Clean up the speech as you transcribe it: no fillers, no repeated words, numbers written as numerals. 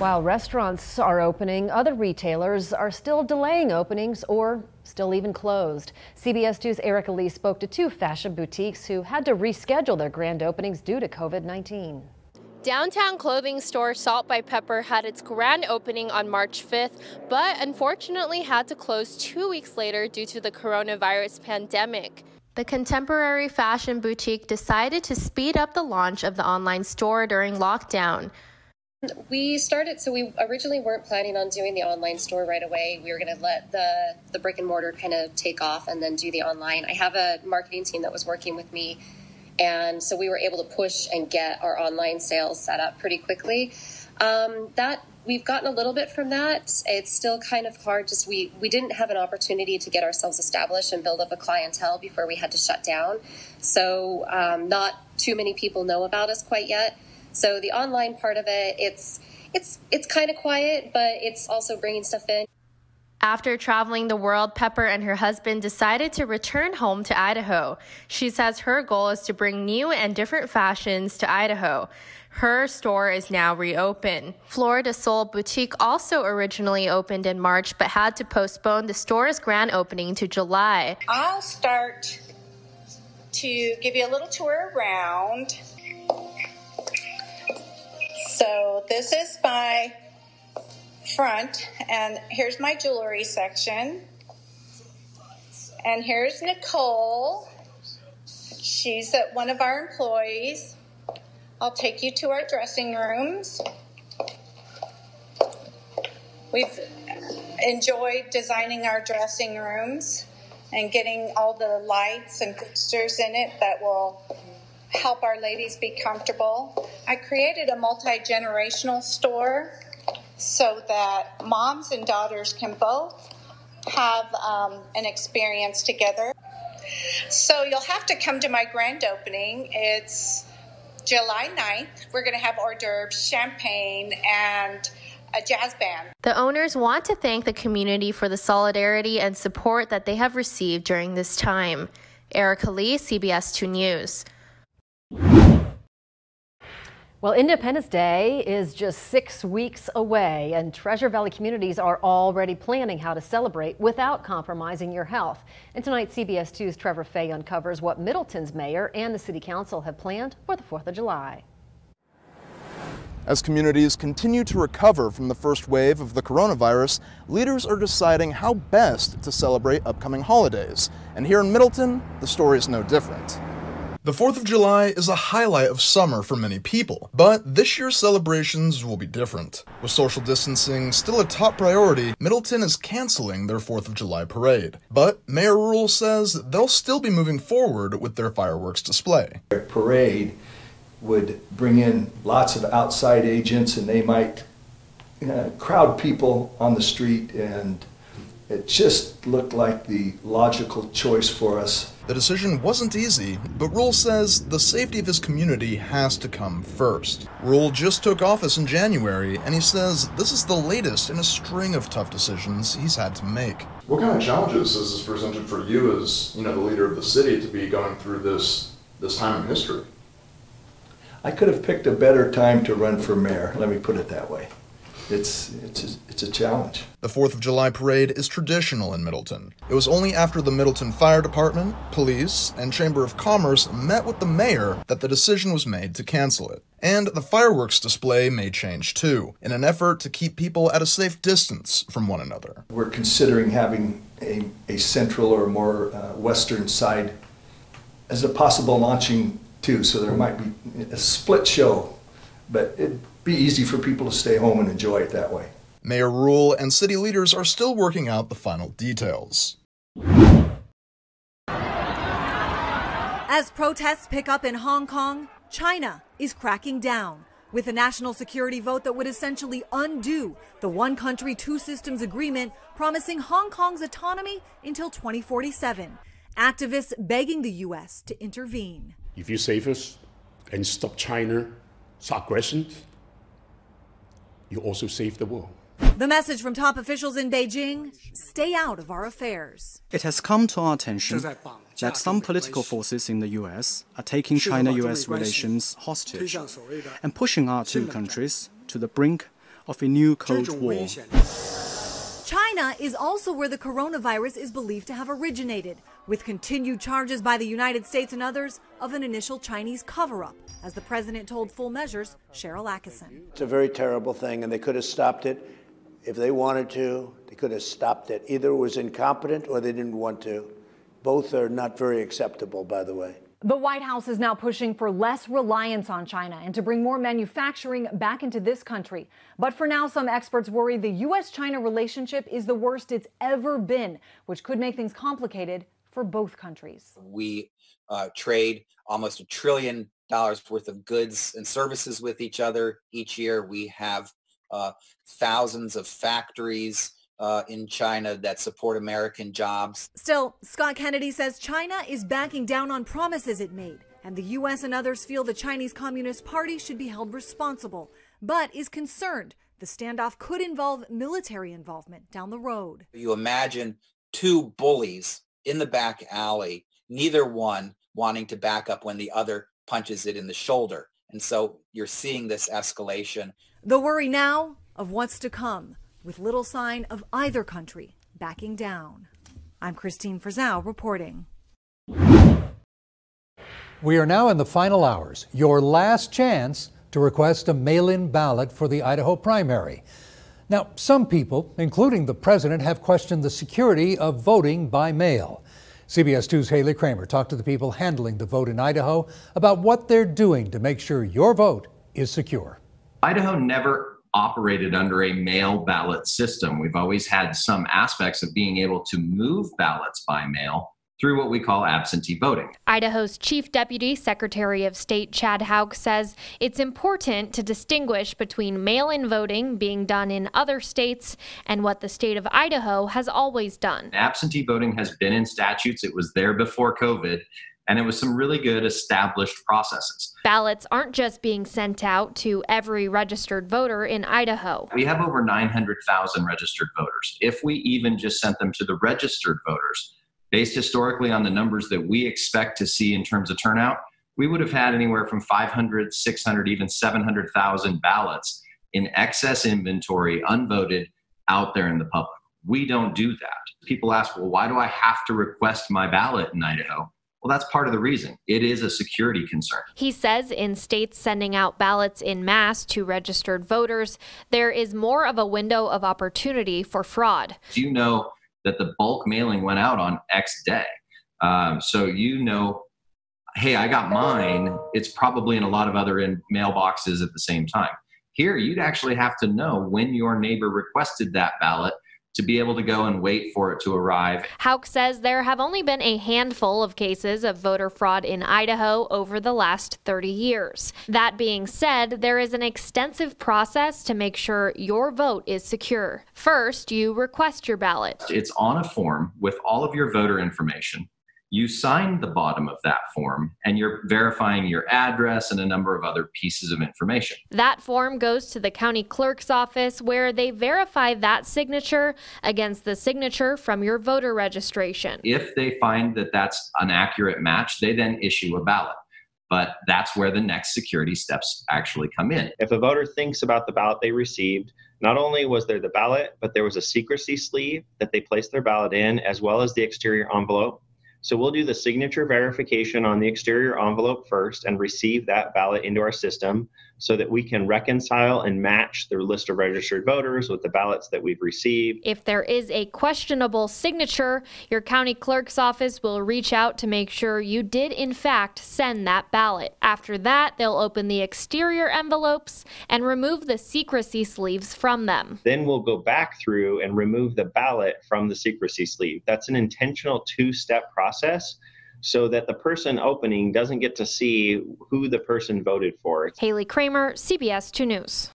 While restaurants are opening, other retailers are still delaying openings or still even closed. CBS 2's Erica Lee spoke to two fashion boutiques who had to reschedule their grand openings due to COVID-19. Downtown clothing store Salt by Pepper had its grand opening on March 5th, but unfortunately had to close 2 weeks later due to the coronavirus pandemic. The contemporary fashion boutique decided to speed up the launch of the online store during lockdown. We originally weren't planning on doing the online store right away. We were going to let the brick and mortar kind of take off and then do the online. I have a marketing team that was working with me, and so we were able to push and get our online sales set up pretty quickly. We've gotten a little bit from that. It's still kind of hard. We didn't have an opportunity to get ourselves established and build up a clientele before we had to shut down. So not too many people know about us quite yet. So the online part of it, it's kind of quiet, but it's also bringing stuff in. After traveling the world, Pepper and her husband decided to return home to Idaho. She says her goal is to bring new and different fashions to Idaho. Her store is now reopened. Fleur de Sol Boutique also originally opened in March, but had to postpone the store's grand opening to July. I'll start to give you a little tour around. So this is my front, and here's my jewelry section. And here's Nicole. She's one of our employees. I'll take you to our dressing rooms. We've enjoyed designing our dressing rooms and getting all the lights and fixtures in it that will help our ladies be comfortable. I created a multi-generational store so that moms and daughters can both have an experience together. So you'll have to come to my grand opening. It's July 9th. We're going to have hors d'oeuvres, champagne, and a jazz band. The owners want to thank the community for the solidarity and support that they have received during this time. Erica Lee, CBS 2 News. Well, Independence Day is just 6 weeks away, and Treasure Valley communities are already planning how to celebrate without compromising your health. And tonight, CBS 2's Trevor Fay uncovers what Middleton's mayor and the city council have planned for the 4th of July. As communities continue to recover from the first wave of the coronavirus, leaders are deciding how best to celebrate upcoming holidays. And here in Middleton, the story is no different. The 4th of July is a highlight of summer for many people, but this year's celebrations will be different. With social distancing still a top priority, Middleton is canceling their 4th of July parade. But Mayor Rule says they'll still be moving forward with their fireworks display. Their parade would bring in lots of outside agents, and they might crowd people on the street, and it just looked like the logical choice for us. The decision wasn't easy, but Rule says the safety of his community has to come first. Rule just took office in January, and he says this is the latest in a string of tough decisions he's had to make. What kind of challenges has this presented for you as, the leader of the city to be going through this time in history? I could have picked a better time to run for mayor, let me put it that way. It's a challenge. The 4th of July parade is traditional in Middleton. It was only after the Middleton Fire Department, police, and Chamber of Commerce met with the mayor that the decision was made to cancel it. And the fireworks display may change too, in an effort to keep people at a safe distance from one another. We're considering having a central or more western side as a possible launching too, so there might be a split show, but it'd be easy for people to stay home and enjoy it that way. Mayor Rule and city leaders are still working out the final details. As protests pick up in Hong Kong, China is cracking down with a national security vote that would essentially undo the one country, two systems agreement promising Hong Kong's autonomy until 2047. Activists begging the U.S. to intervene. If you save us and stop China's aggression, you also save the world. The message from top officials in Beijing: stay out of our affairs. It has come to our attention that some political forces in the U.S. are taking China-U.S. relations hostage and pushing our two countries to the brink of a new Cold War. China is also where the coronavirus is believed to have originated, with continued charges by the United States and others of an initial Chinese cover-up, as the president told Full Measure's Cheryl Atkinson. It's a very terrible thing, and they could have stopped it if they wanted to. They could have stopped it. Either it was incompetent or they didn't want to. Both are not very acceptable, by the way. The White House is now pushing for less reliance on China and to bring more manufacturing back into this country. But for now, some experts worry the U.S.-China relationship is the worst it's ever been, which could make things complicated for both countries. We trade almost $1 trillion worth of goods and services with each other each year. We have thousands of factories in China that support American jobs. Still, Scott Kennedy says China is backing down on promises it made, and the U.S. and others feel the Chinese Communist Party should be held responsible, but is concerned the standoff could involve military involvement down the road. You imagine two bullies in the back alley, neither one wanting to back up when the other punches it in the shoulder. And so you're seeing this escalation. The worry now of what's to come, with little sign of either country backing down. I'm Christine Frizzau reporting. We are now in the final hours, your last chance to request a mail-in ballot for the Idaho primary. Now, some people, including the president, have questioned the security of voting by mail. CBS 2's Haley Kramer talked to the people handling the vote in Idaho about what they're doing to make sure your vote is secure. Idaho never operated under a mail ballot system. We've always had some aspects of being able to move ballots by mail through what we call absentee voting. Idaho's Chief Deputy Secretary of State Chad Hauk says it's important to distinguish between mail-in voting being done in other states and what the state of Idaho has always done. Absentee voting has been in statutes. It was there before COVID. And it was some really good established processes. Ballots aren't just being sent out to every registered voter in Idaho. We have over 900,000 registered voters. If we even just sent them to the registered voters, based historically on the numbers that we expect to see in terms of turnout, we would have had anywhere from 500, 600, even 700,000 ballots in excess inventory, unvoted, out there in the public. We don't do that. People ask, well, why do I have to request my ballot in Idaho? Well, that's part of the reason. It is a security concern. He says in states sending out ballots in mass to registered voters, there is more of a window of opportunity for fraud. You know that the bulk mailing went out on X day. So you know, hey, I got mine. It's probably in a lot of other mailboxes at the same time. Here, you'd actually have to know when your neighbor requested that ballot to be able to go and wait for it to arrive. Hauk says there have only been a handful of cases of voter fraud in Idaho over the last 30 years. That being said, there is an extensive process to make sure your vote is secure. First, you request your ballot. It's on a form with all of your voter information. You sign the bottom of that form, and you're verifying your address and a number of other pieces of information. That form goes to the county clerk's office, where they verify that signature against the signature from your voter registration. If they find that that's an accurate match, they then issue a ballot. But that's where the next security steps actually come in. If a voter thinks about the ballot they received, not only was there the ballot, but there was a secrecy sleeve that they placed their ballot in, as well as the exterior envelope. So we'll do the signature verification on the exterior envelope first and receive that ballot into our system so that we can reconcile and match the list of registered voters with the ballots that we've received. If there is a questionable signature, your county clerk's office will reach out to make sure you did in fact send that ballot. After that, they'll open the exterior envelopes and remove the secrecy sleeves from them. Then we'll go back through and remove the ballot from the secrecy sleeve. That's an intentional two-step process, so that the person opening doesn't get to see who the person voted for. Haley Kramer, CBS 2 News.